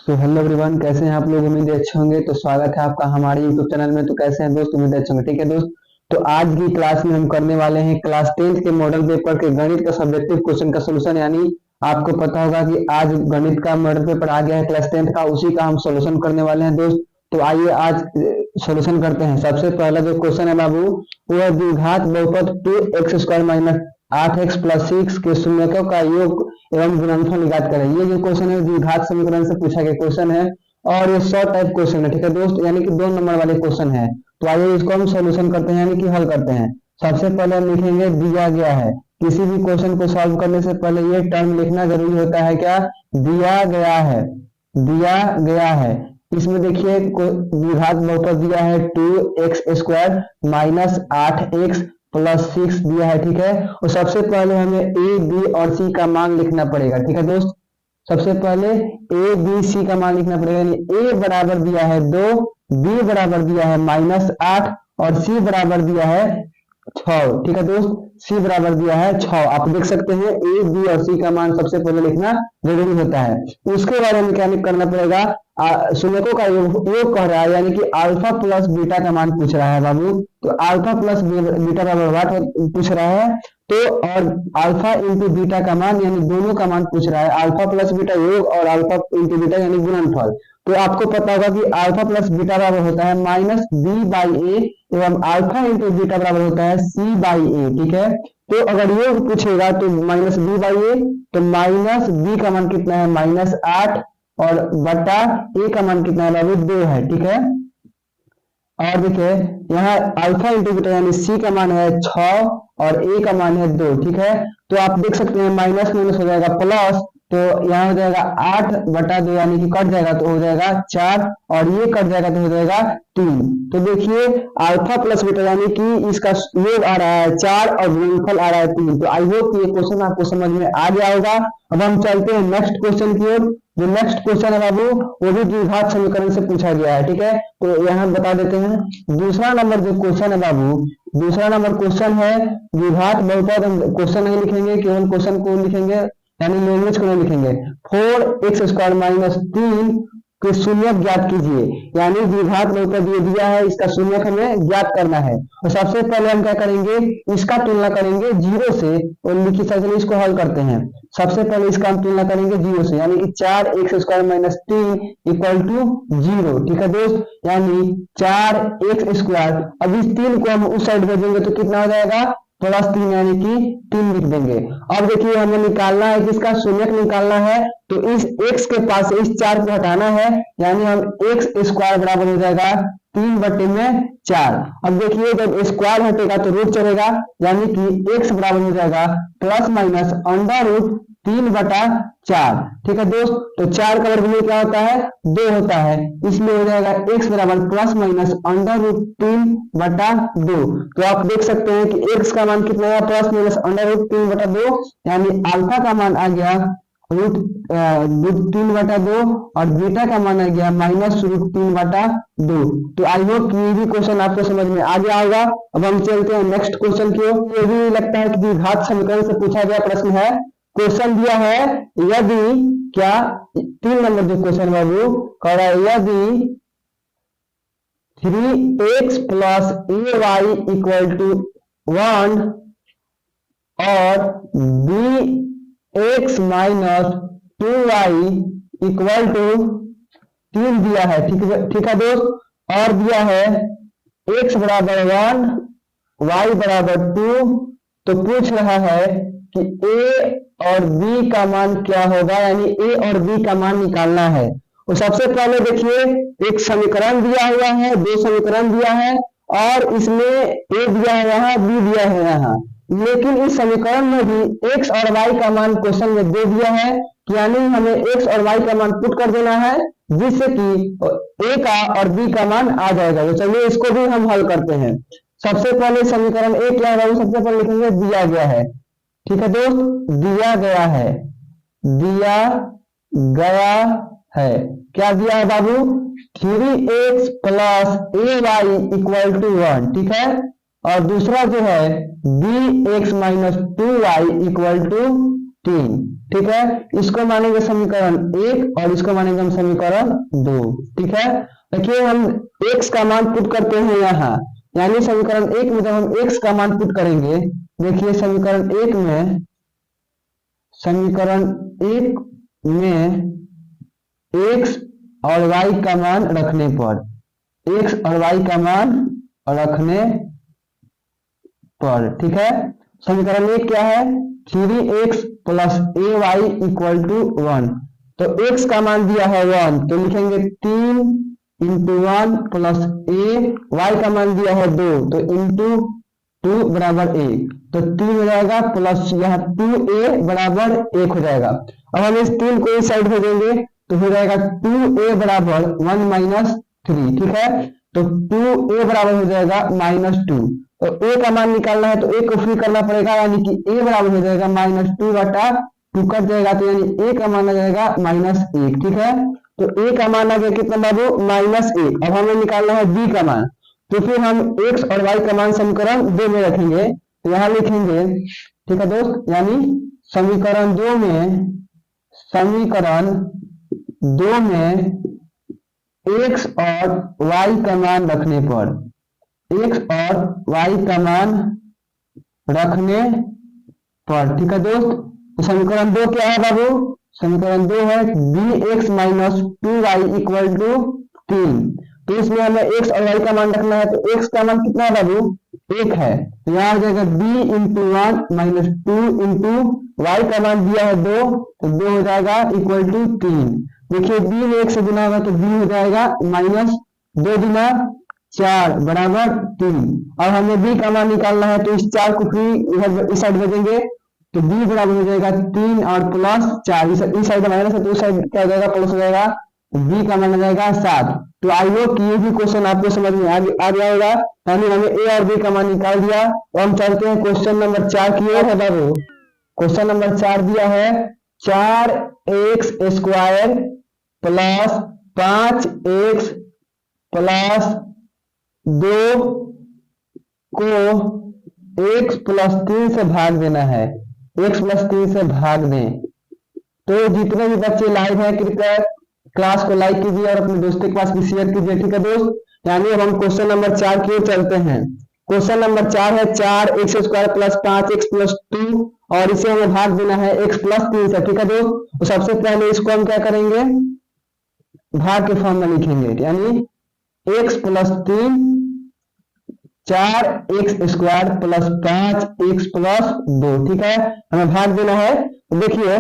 तो hello everyone, कैसे हैं आप लोग। उम्मीद है अच्छे होंगे। तो स्वागत है आपका हमारे यूट्यूब चैनल में। तो कैसे हैं दोस्त, उम्मीद है अच्छे होंगे। ठीक है दोस्त, तो आज की क्लास में हम करने वाले हैं क्लास 10th के मॉडल पेपर के गणित का सब्जेक्टिव क्वेश्चन का सोल्यूशन। यानी आपको पता होगा कि आज गणित का मॉडल पेपर आ गया है क्लास 10th का, उसी का हम सोल्यूशन करने वाले हैं दोस्त। तो आइए आज सोल्यूशन करते हैं। सबसे पहला जो क्वेश्चन है बाबू, वो है द्विघात बहुपद 2x² माइनस 8x प्लस 6 के शून्यकों का योग एवं गुणनफल ज्ञात करें। ये जो क्वेश्चन है द्विघात समीकरण से पूछा गया क्वेश्चन है और ये शॉर्ट टाइप क्वेश्चन है। ठीक है दोस्त, यानी कि 2 नंबर वाले क्वेश्चन है। तो आइए इसको हम सोल्यूशन करते हैं, यानी कि हल करते हैं। सबसे पहले हम लिखेंगे दिया गया है। किसी भी क्वेश्चन को सॉल्व करने से पहले ये टर्म लिखना जरूरी होता है। क्या दिया गया है, दिया गया है। इसमें देखिए द्विघात बहुपद दिया है 2x² माइनस 8x प्लस 6 दिया है। ठीक है, और सबसे पहले हमें ए बी और सी का मान लिखना पड़ेगा। ठीक है दोस्त, सबसे पहले ए बी सी का मान लिखना पड़ेगा। यानी ए बराबर दिया है 2, बी बराबर दिया है -8 और सी बराबर दिया है 6। ठीक है दोस्त, सी बराबर दिया है 6। आप देख सकते हैं ए बी और सी का मान सबसे पहले लिखना जरूरी होता है। उसके बाद हमें क्या करना पड़ेगा, शून्यकों का योग कह रहा है, यानी कि अल्फा प्लस बीटा का मान पूछ रहा है बाबू। तो अल्फा प्लस बीटा बराबर वाट पूछ रहा है। तो और अल्फा इंटू बीटा का मान यानी दोनों का मान पूछ रहा है। अल्फा प्लस बीटा योग और अल्फा इंटू बीटा यानी गुणनफल। तो आपको पता होगा कि अल्फा प्लस बीटा बराबर होता है माइनस बी बाई ए एवं अल्फा इंटू बीटा बराबर होता है सी बाई ए। ठीक है, तो अगर योग पूछेगा तो माइनस बी बाई ए, तो माइनस बी का मान कितना है -8 और बटा ए का मान कितना है बाबू 2 है। ठीक है, और देखिए यहाँ अल्फा इंटू बीटा यानी सी का मान है 6 और ए का मान है 2। ठीक है, तो आप देख सकते हैं माइनस माइनस हो जाएगा प्लस, तो यहाँ हो जाएगा 8/2 यानी कि कट जाएगा तो हो जाएगा 4 और ये कट जाएगा तो हो जाएगा 3। तो देखिए अल्फा प्लस बीटा यानी कि इसका योग आ रहा है 4 और गुणनफल आ रहा है 3। तो आई होप ये क्वेश्चन आपको समझ में आ गया होगा। अब हम चलते हैं नेक्स्ट क्वेश्चन की ओर। जो नेक्स्ट क्वेश्चन है बाबू, वो भी द्विघात समीकरण से पूछा गया है। ठीक है, तो यहाँ बता देते हैं दूसरा नंबर जो क्वेश्चन है बाबू, दूसरा नंबर क्वेश्चन है द्विघात बहुपद। हम क्वेश्चन नहीं लिखेंगे, केवल क्वेश्चन को लिखेंगे, यानी लैंग्वेज को नहीं लिखेंगे। 4x² माइनस 3 के शून्यक ज्ञात कीजिए। यानी द्विघात बहुपद ये दिया है, इसका शून्यक हमें ज्ञात करना है। और सबसे पहले हम क्या करेंगे, इसका तुलना करेंगे 0 से और लिखिए। चलिए इसको हल करते हैं। सबसे पहले इसका हम तुलना करेंगे 0 से, यानी कि 4x² माइनस 3 इक्वल टू 0। ठीक है दोस्त, यानी 4x²। अब इस 3 को हम उस साइड भेजेंगे तो कितना हो जाएगा +3, यानी कि 3 लिख देंगे। अब देखिए हमें निकालना है, किसका शून्यक निकालना है। तो इस x के पास से इस 4 को हटाना है, यानी हम x² बराबर हो जाएगा 3/4। अब देखिए जब स्क्वायर हटेगा तो रूट चलेगा, यानी कि x बराबर हो जाएगा प्लस माइनस √3/4। ठीक है दोस्त, तो 4 का वर्ग में क्या होता है 2 होता है, इसलिए हो जाएगा x बराबर प्लस माइनस √3/2। तो आप देख सकते हैं कि x का मान कितना है प्लस माइनस √3/2, यानी अल्फा का मान आ गया √3/2 और बीटा का मान आ गया -√3/2। तो आई होप ये भी क्वेश्चन आपको समझ में आ गया होगा। अब हम चलते हैं नेक्स्ट क्वेश्चन की ओर। ये भी लगता है कि द्विघात समीकरण से पूछा गया प्रश्न है। क्वेश्चन दिया है यदि क्या 3 नंबर जो क्वेश्चन बाबू कह रहा है, यदि 3x plus ay equal to 1 और bx minus 2y equal to 3 दिया है। ठीक है दोस्त, और दिया है x बराबर 1 y बराबर 2। तो पूछ रहा है कि a और b का मान क्या होगा, यानी a और b का मान निकालना है। तो सबसे पहले देखिए एक समीकरण दिया हुआ है, 2 समीकरण दिया है और इसमें a दिया है यहाँ, b दिया है यहाँ। लेकिन इस समीकरण में भी x और y का मान क्वेश्चन में दे दिया है, यानी हमें x और y का मान पुट कर देना है, जिससे कि a का और b का मान आ जाएगा। तो चलिए इसको भी हम हल करते हैं। सबसे पहले समीकरण a क्या है, सबसे पहले लिखेंगे दिया गया है। ठीक है दोस्त, दिया गया है, दिया गया है। क्या दिया है बाबू, 3x plus ay equal to 1। ठीक है, और दूसरा जो है bx minus 2y equal to 3। ठीक है, इसको मानेंगे समीकरण 1 और इसको मानेंगे हम समीकरण 2। ठीक है, देखिए हम x का मान पुट करते हैं यहाँ, यानी समीकरण 1 में जब हम x का मान पुट करेंगे, देखिए समीकरण 1 में x और y का मान रखने पर, x और y का मान रखने पर, ठीक है, समीकरण 1 क्या है, 3x plus ay equal to 1। तो x का मान दिया है 1, तो लिखेंगे 3 इंटू 1 प्लस a, y का मान दिया है 2, तो इंटू 2 बराबर 1, तो 3 हो जाएगा प्लस यहाँ 2a बराबर 1 हो जाएगा। अब हम इस 3 को इस साइड भेजेंगे तो हो जाएगा 2a बराबर 1 माइनस 3। ठीक है, तो 2a बराबर हो जाएगा -2। तो a का मान निकालना है तो a को फ्री करना पड़ेगा, यानी कि a बराबर हो जाएगा -2 बटा 2 कट जाएगा, तो यानी a का मान आ जाएगा -1। ठीक है, तो a का मान आ गया कितना बाबू, -1। अब हमें निकालना है b का मान, तो फिर हम x और y का मान समीकरण 2 में रखेंगे, तो यहाँ लिखेंगे, ठीक है दोस्त, यानी समीकरण 2 में x और y का मान रखने पर, x और y का मान रखने पर, ठीक है दोस्त, तो समीकरण 2 क्या है बाबू, समीकरण 2 है bx minus 2y equal to 3। तो इसमें हमें x और y का मान रखना है, तो x का मान कितना है बाबू, 1 है, तो यहाँ आ जाएगा b into 1 minus 2 into y का मान दिया है 2, तो 2 हो जाएगा इक्वल टू 3। देखिए b में 1 से गुना होगा तो b हो जाएगा माइनस 2 गुना 4 बराबर 3। अब हमें b का मान निकालना है, तो इस 4 को फ्री इधर इस साइड भेजेंगे, तो b बराबर हो जाएगा 3 और प्लस 4, इस साइड माइनस है तो उस साइड क्या हो जाएगा, प्लस हो जाएगा, तो b का मान आ जाएगा 7। तो आई होप कि ये भी क्वेश्चन आपको समझ में आ गया होगा, यानी हमें a और b का मान निकाल दिया। और हम चलते हैं क्वेश्चन नंबर 4 की ओर है बाबू। क्वेश्चन नंबर 4 दिया है 4x square plus 5x plus 2 को x प्लस 3 से भाग देना है, x प्लस 3 से भाग दें। तो जितने भी बच्चे लाइव हैं कृपया क्लास को लाइक कीजिए और अपने दोस्तों के पास भी शेयर कीजिए। ठीक है दोस्त, यानी अब हम क्वेश्चन नंबर 4 की ओर चलते हैं। क्वेश्चन नंबर 4 है 4x square plus 5x plus 2 और इसे हमें भाग देना है x प्लस 3 से। ठीक है दोस्त, तो सबसे पहले इसको हम क्या करेंगे, भाग के फॉर्म में लिखेंगे, यानी x plus 3 4x square plus 5x plus 2। ठीक है, हमें भाग देना है। तो देखिए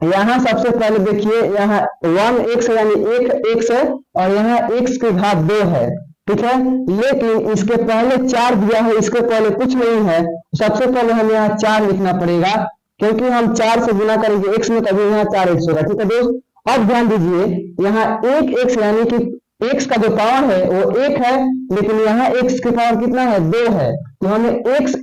यहाँ सबसे पहले देखिए यहाँ 1x यानी 1x है और यहाँ x के घात 2 है। ठीक है, लेकिन इसके पहले 4 दिया है, इसके पहले कुछ नहीं है, सबसे पहले हमें यहाँ 4 लिखना पड़ेगा, क्योंकि हम 4 से गुना करेंगे x में तभी यहाँ 4x होगा। ठीक है दोस्त, अब ध्यान दीजिए यहाँ 1x यानी कि x का जो पावर है वो 1 है, लेकिन यहाँ x के पावर कितना है, 2 है, तो हमें x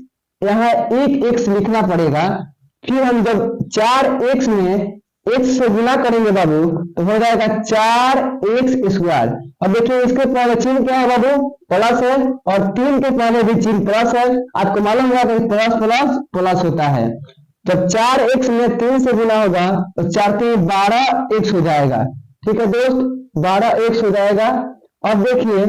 यहाँ 1x लिखना पड़ेगा। फिर हम जब 4x में x से गुना करेंगे बाबू तो हो जाएगा 4x स्क्वायर। अब देखिए इसके पहले चिन्ह क्या है बाबू, प्लस है, और 3 के पहले भी चिन्ह प्लस है। आपको मालूम होगा कि प्लस प्लस प्लस होता है। जब 4x में 3 से गुना होगा तो 4 3 12x हो जाएगा। ठीक है दोस्त, 12x हो जाएगा। अब देखिए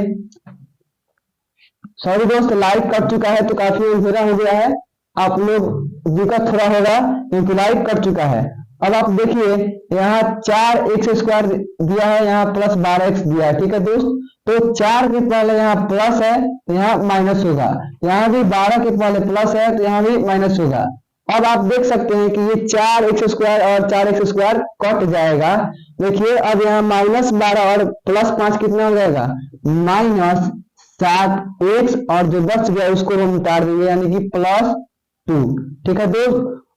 सॉरी दोस्त लाइक कट चुका है तो काफी अंधेरा हो गया है, आप लोग दिक्कत थोड़ा होगा क्योंकि लाइक कट चुका है। अब आप देखिए यहाँ 4x स्क्वायर दिया है, यहाँ प्लस 12x दिया है। ठीक है दोस्त, तो 4 के पहले यहाँ प्लस है तो यहाँ माइनस होगा, यहाँ भी 12 के पहले प्लस है तो यहाँ भी माइनस होगा। अब आप देख सकते हैं कि ये 4x स्क्वायर और 4x स्क्वायर कट जाएगा। देखिए अब यहाँ -12 और +5 कितना हो जाएगा, -7x, और जो बच गया उसको हम उतार देंगे यानी कि +2। ठीक है दोस्त,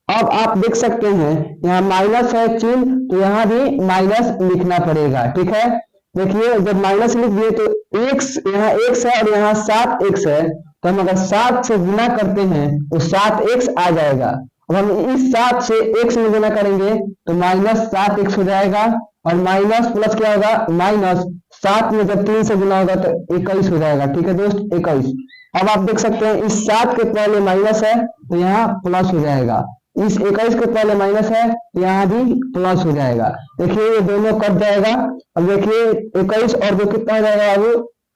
अब आप देख सकते हैं यहाँ माइनस है चिन्ह तो यहाँ भी माइनस लिखना पड़ेगा। ठीक है, देखिए जब माइनस लिख दिए तो x यहाँ x है और यहाँ 7x है, तो हम अगर 7 से गुना करते हैं तो 7x आ जाएगा। अब हम इस 7 से x में गुना करेंगे तो -7x हो जाएगा, और माइनस प्लस क्या होगा, -7 में जब 3 से गुना होगा तो 21 हो जाएगा। ठीक है दोस्त, 21। अब आप देख सकते हैं इस 7 के पहले माइनस है तो यहाँ प्लस हो जाएगा, इस 21 के पहले माइनस है, यहाँ भी प्लस हो जाएगा। देखिए ये दोनों कट जाएगा। अब देखिए 21 और 2 कितना हो जाएगा बाबू,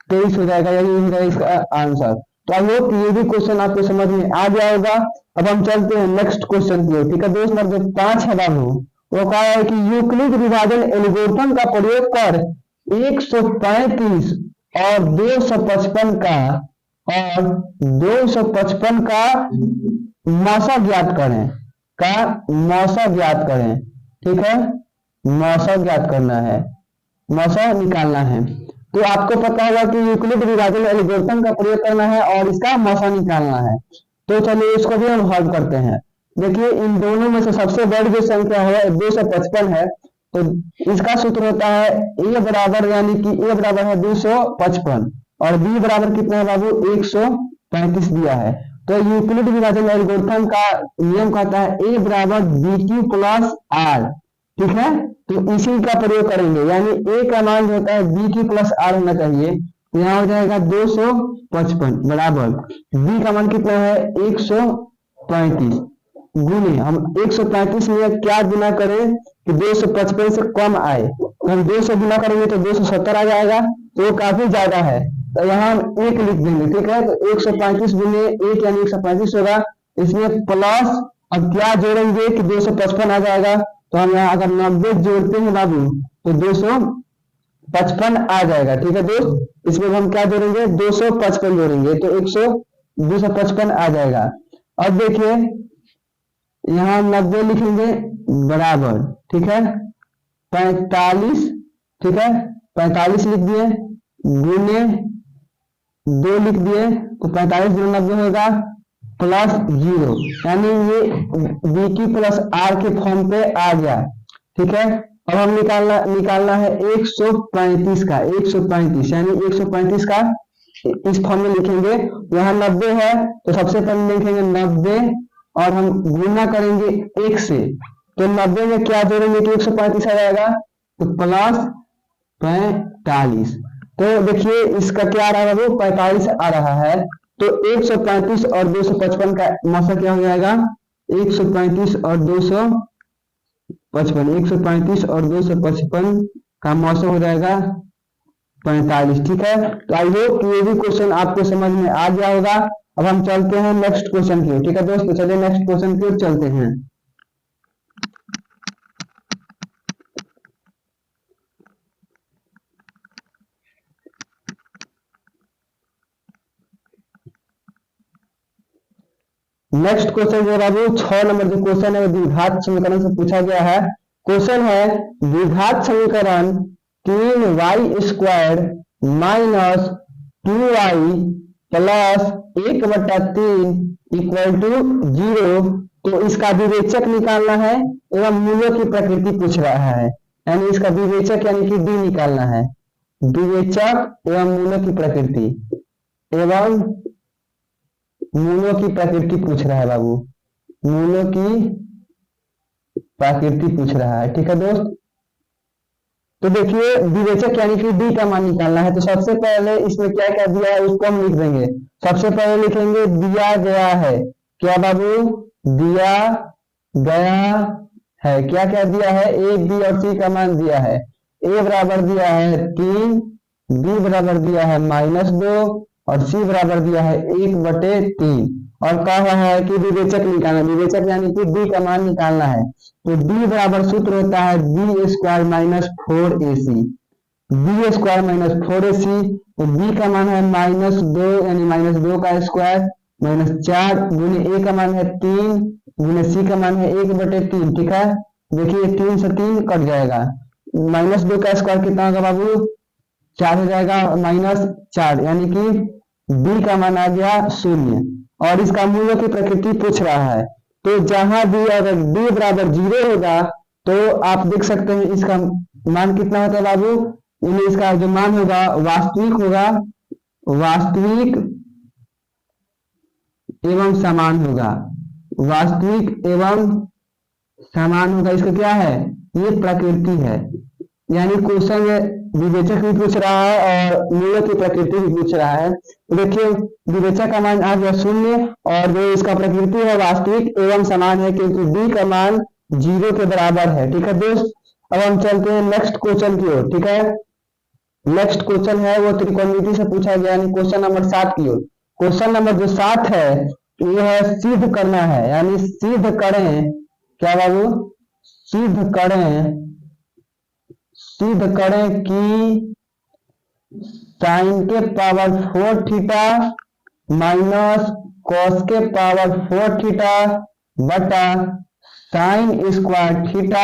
23 हो जाएगा। यही हो जाएगा इसका आंसर। तो आई होप ये भी क्वेश्चन आपको समझ में आ गया होगा। अब हम चलते हैं नेक्स्ट क्वेश्चन की ओर। ठीक है दोस्त, नंबर 5 है बाबू, वो कहा है कि यूक्लिड विभाजन एल्गोरिथम का प्रयोग कर 135 और 255 का और 255 का मौसा ज्ञात करें, का मौसा ज्ञात करें। ठीक है, मौसा ज्ञात करना है, मौसा निकालना है। तो आपको पता होगा कि यूक्लिड विभाजन एल्गोरिथम का प्रयोग करना है और इसका मौसा निकालना है। तो चलिए इसको भी हम हल करते हैं। देखिए इन दोनों में से सबसे बड़ी जो संख्या है 255 है, तो इसका सूत्र होता है ए बराबर, यानी कि ए बराबर है 255 और बी बराबर कितना है बाबू, 135 दिया है। तो यूक्लिड विभाजन एल्गोरिथम का नियम कहता है ए बराबर बी क्यू प्लस आर। ठीक है, तो इसी का प्रयोग करेंगे, यानी ए का मान जो होता है बी क्यू प्लस आर होना चाहिए। तो यहाँ हो जाएगा 255 बराबर बी का मान कितना है 135 गुने, हम 135 में क्या गुना करें कि 255 से कम आए, तो हम 200 गुना करेंगे तो 270 आ जाएगा, तो वो काफी ज्यादा है। तो यहाँ हम 1 लिख देंगे। ठीक है, तो 135 गुने 1 यानी 135 होगा, इसमें प्लस अब क्या जोड़ेंगे कि 255 आ जाएगा। तो हम यहाँ अगर 90 जोड़ते हैं बाबू तो 255 आ जाएगा। ठीक है दोस्त, इसमें हम क्या जोड़ेंगे 255 जोड़ेंगे तो 255 आ जाएगा। अब देखिए यहाँ 90 लिखेंगे बराबर, ठीक है 45, ठीक है 45 लिख दिए गुने 2 लिख दिए, तो 45 गुने 90 होगा प्लस 0, यानी ये बी क्यू प्लस आर के फॉर्म पे आ गया। ठीक है, अब हम निकालना है 135 का, 135 यानी 135 का इस फॉर्म में लिखेंगे। यहाँ 90 है तो सबसे पहले लिखेंगे 90 और हम गुना करेंगे 1 से, तो 90 में क्या जोड़ेंगे कि 135 आ जाएगा, तो प्लस 45। तो देखिए इसका क्या आ रहा है वो 45 आ रहा है। तो 135 और 255 का मौसा क्या हो जाएगा 135 और 255, 135 और 255 का मौसा हो जाएगा 45। ठीक है, तो आई होप ये भी क्वेश्चन आपको समझ में आ गया होगा। अब हम चलते हैं नेक्स्ट क्वेश्चन की ओर। ठीक है दोस्तों, चलिए नेक्स्ट क्वेश्चन की ओर चलते हैं। नेक्स्ट क्वेश्चन जो बाबू 6 नंबर जो क्वेश्चन है वो द्विघात समीकरण से पूछा गया है। क्वेश्चन है द्विघात समीकरण 3y² minus 2y plus 1/3 equal to 0। तो इसका विवेचक निकालना है एवं मूलों की प्रकृति पूछ रहा है, यानी इसका विवेचक यानी कि डी निकालना है। विवेचक एवं मूलों की प्रकृति एवं मूलों की प्रकृति पूछ रहा है बाबू, मूलों की प्रकृति पूछ रहा है। ठीक है दोस्त, तो देखिए विवेचक यानी कि डी का मान निकालना है। तो सबसे पहले इसमें क्या क्या दिया है उसको हम लिख देंगे। सबसे पहले लिखेंगे दिया गया है, क्या बाबू दिया गया है, क्या क्या दिया है ए बी और सी का मान दिया है। ए बराबर दिया है 3, बी बराबर दिया है -2 और सी बराबर दिया है 1/3 और कहा रहा है कि विवेचक निकालना, विवेचक यानी कि डी का मान निकालना है। तो डी बराबर सूत्र होता है B square minus 4ac, B square minus 4ac। तो बी का मान है -2 यानी -2 का स्क्वायर -4 गुने ए का मान है 3 गुने सी का मान है 1/3। ठीक है, देखिए 3 से 3 कट जाएगा, -2 का स्क्वायर कितना होगा बाबू 4 हो जाएगा -4, यानी कि डी का मान आ गया 0 और इसका मूल्य की प्रकृति पूछ रहा है। तो जहां भी अगर डी बराबर 0 होगा तो आप देख सकते हैं इसका मान कितना होता है बाबू, यानी इसका जो मान होगा वास्तविक होगा, वास्तविक एवं समान होगा, वास्तविक एवं समान होगा। इसका क्या है ये प्रकृति है, यानी क्वेश्चन विवेचक भी पूछ रहा है और मूलक की प्रकृति भी पूछ रहा है। तो देखिए विवेचक का मान आ गया 0 और जो इसका प्रकृति है वास्तविक एवं समान है, क्योंकि डी का मान 0 के बराबर है। ठीक है दोस्त, अब हम चलते हैं नेक्स्ट क्वेश्चन की ओर। ठीक है, नेक्स्ट क्वेश्चन है वो त्रिकोणमिति से पूछा गया, यानी क्वेश्चन नंबर 7 की ओर। क्वेश्चन नंबर जो 7 है ये है सिद्ध करना है, यानी सिद्ध करें, क्या बाबू, सिद्ध करें, सिद्ध करें कि साइन के पावर 4 थीटा माइनस कॉस के पावर 4 थीटा बटा sine square theta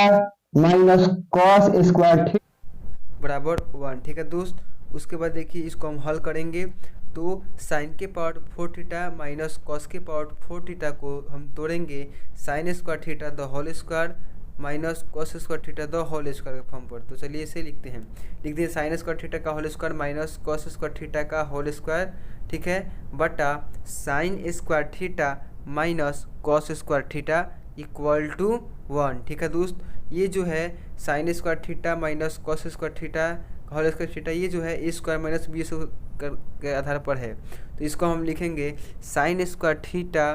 minus cos square theta बराबर 1। ठीक है दोस्त, उसके बाद देखिए इसको हम हल करेंगे तो साइन के पावर 4 थीटा माइनस कॉस के पावर 4 थीटा को हम तोड़ेंगे sine square theta the whole square minus cos square theta the whole square के फॉर्म पर। तो चलिए इसे लिखते हैं, लिख दिए साइन स्क्वायर थीटा का whole square minus cos square theta का होल स्क्वायर, ठीक है, बटा sine square theta minus cos square theta equal to 1। ठीक है दोस्त, ये जो है sine square theta minus cos square theta whole square theta, ये जो है a square minus b square के आधार पर है। तो इसको हम लिखेंगे sine square theta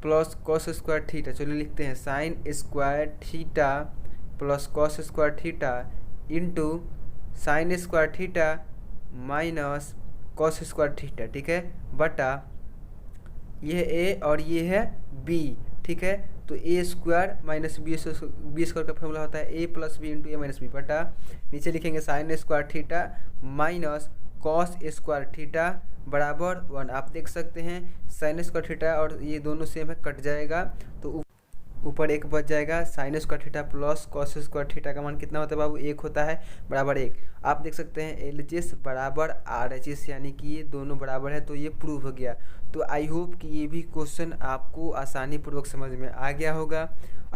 plus cos square theta. चलिए लिखते हैं sine square theta plus cos square theta into sine square theta minus cos square theta, ठीक है, बटा ये है ए और ये है बी। ठीक है, तो ए स्क्वायर माइनस बी स्क्वायर का फॉर्मूला होता है ए प्लस बी इंटू ए माइनस बी, बटा नीचे लिखेंगे sine square theta minus cos square theta बराबर 1। आप देख सकते हैं साइन स्क्वायर थीटा और ये दोनों सेम है, कट जाएगा तो ऊपर 1 बच जाएगा। Sign square theta plus cos square theta का मान कितना होता है बाबू, 1 होता है, बराबर 1। आप देख सकते हैं LHS बराबर RHS, यानी कि ये दोनों बराबर है, तो ये प्रूव हो गया। तो आई होप कि ये भी क्वेश्चन आपको आसानी पूर्वक समझ में आ गया होगा।